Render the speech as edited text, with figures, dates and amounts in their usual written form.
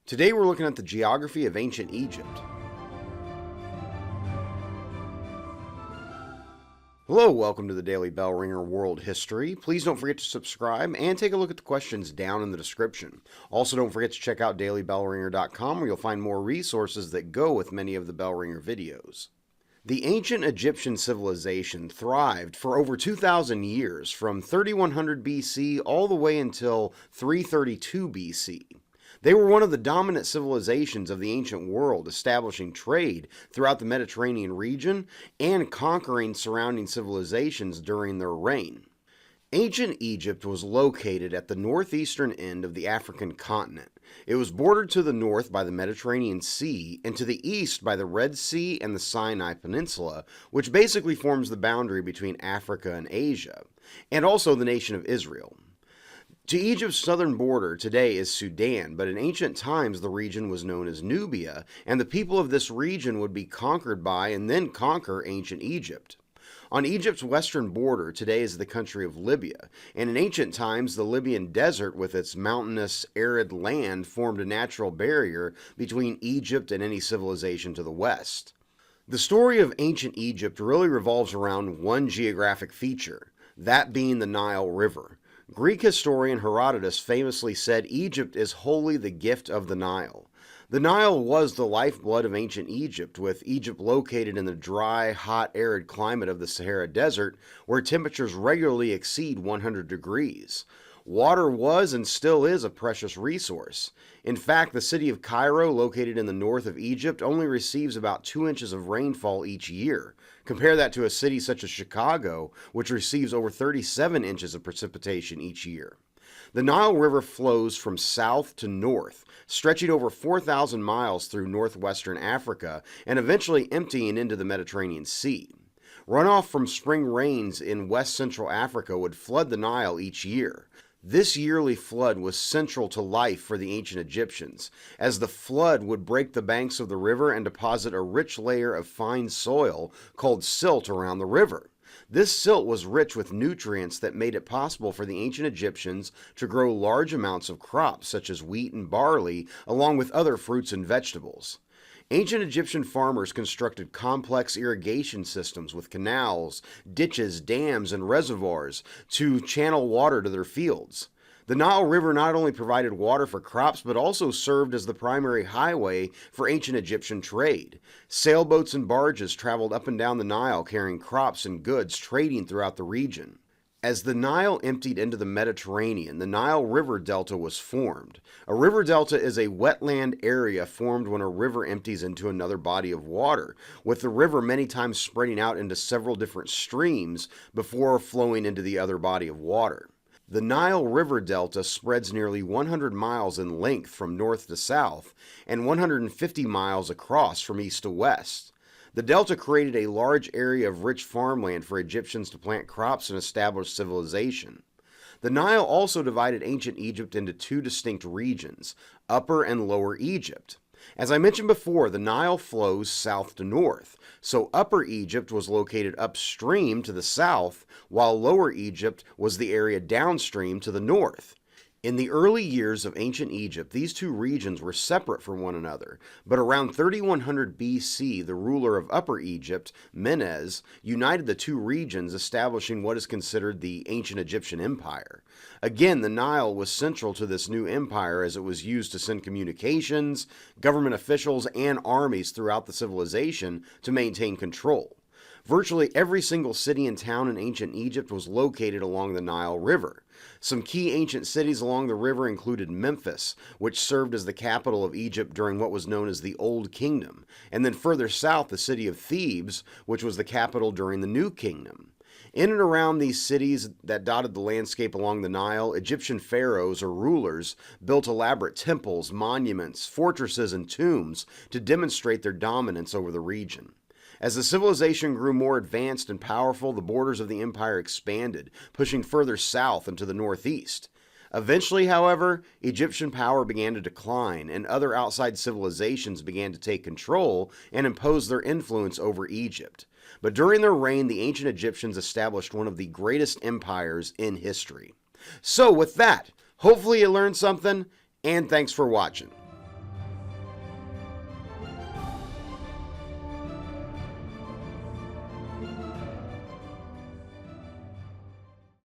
Today we're looking at the geography of ancient Egypt. Hello, welcome to the Daily Bell Ringer World History. Please don't forget to subscribe and take a look at the questions down in the description. Also, don't forget to check out dailybellringer.com where you'll find more resources that go with many of the Bell Ringer videos. The ancient Egyptian civilization thrived for over 2,000 years, from 3100 BC all the way until 332 BC. They were one of the dominant civilizations of the ancient world, establishing trade throughout the Mediterranean region and conquering surrounding civilizations during their reign. Ancient Egypt was located at the northeastern end of the African continent. It was bordered to the north by the Mediterranean Sea and to the east by the Red Sea and the Sinai Peninsula, which basically forms the boundary between Africa and Asia, and also the nation of Israel. To Egypt's southern border today is Sudan, but in ancient times the region was known as Nubia, and the people of this region would be conquered by and then conquer ancient Egypt. On Egypt's western border today is the country of Libya, and in ancient times the Libyan desert with its mountainous, arid land formed a natural barrier between Egypt and any civilization to the west. The story of ancient Egypt really revolves around one geographic feature, that being the Nile River. Greek historian Herodotus famously said Egypt is wholly the gift of the Nile. The Nile was the lifeblood of ancient Egypt, with Egypt located in the dry, hot, arid climate of the Sahara Desert, where temperatures regularly exceed 100 degrees. Water was and still is a precious resource. In fact, the city of Cairo, located in the north of Egypt, only receives about 2 inches of rainfall each year. Compare that to a city such as Chicago, which receives over 37 inches of precipitation each year. The Nile River flows from south to north, stretching over 4,000 miles through northwestern Africa and eventually emptying into the Mediterranean Sea. Runoff from spring rains in west central Africa would flood the Nile each year. This yearly flood was central to life for the ancient Egyptians, as the flood would break the banks of the river and deposit a rich layer of fine soil called silt around the river. This silt was rich with nutrients that made it possible for the ancient Egyptians to grow large amounts of crops such as wheat and barley, along with other fruits and vegetables. Ancient Egyptian farmers constructed complex irrigation systems with canals, ditches, dams, and reservoirs to channel water to their fields. The Nile River not only provided water for crops, but also served as the primary highway for ancient Egyptian trade. Sailboats and barges traveled up and down the Nile carrying crops and goods, trading throughout the region. As the Nile emptied into the Mediterranean, the Nile River Delta was formed. A river delta is a wetland area formed when a river empties into another body of water, with the river many times spreading out into several different streams before flowing into the other body of water. The Nile River Delta spreads nearly 100 miles in length from north to south and 150 miles across from east to west. The delta created a large area of rich farmland for Egyptians to plant crops and establish civilization. The Nile also divided ancient Egypt into two distinct regions, Upper and Lower Egypt. As I mentioned before, the Nile flows south to north, so Upper Egypt was located upstream to the south, while Lower Egypt was the area downstream to the north. In the early years of ancient Egypt, these two regions were separate from one another, but around 3100 BC, the ruler of Upper Egypt, Menes, united the two regions, establishing what is considered the ancient Egyptian Empire. Again, the Nile was central to this new empire as it was used to send communications, government officials, and armies throughout the civilization to maintain control. Virtually every single city and town in ancient Egypt was located along the Nile River. Some key ancient cities along the river included Memphis, which served as the capital of Egypt during what was known as the Old Kingdom, and then further south the city of Thebes, which was the capital during the New Kingdom. In and around these cities that dotted the landscape along the Nile, Egyptian pharaohs or rulers built elaborate temples, monuments, fortresses, and tombs to demonstrate their dominance over the region. As the civilization grew more advanced and powerful, the borders of the empire expanded, pushing further south and to the northeast. Eventually, however, Egyptian power began to decline, and other outside civilizations began to take control and impose their influence over Egypt. But during their reign, the ancient Egyptians established one of the greatest empires in history. So with that, hopefully you learned something, and thanks for watching.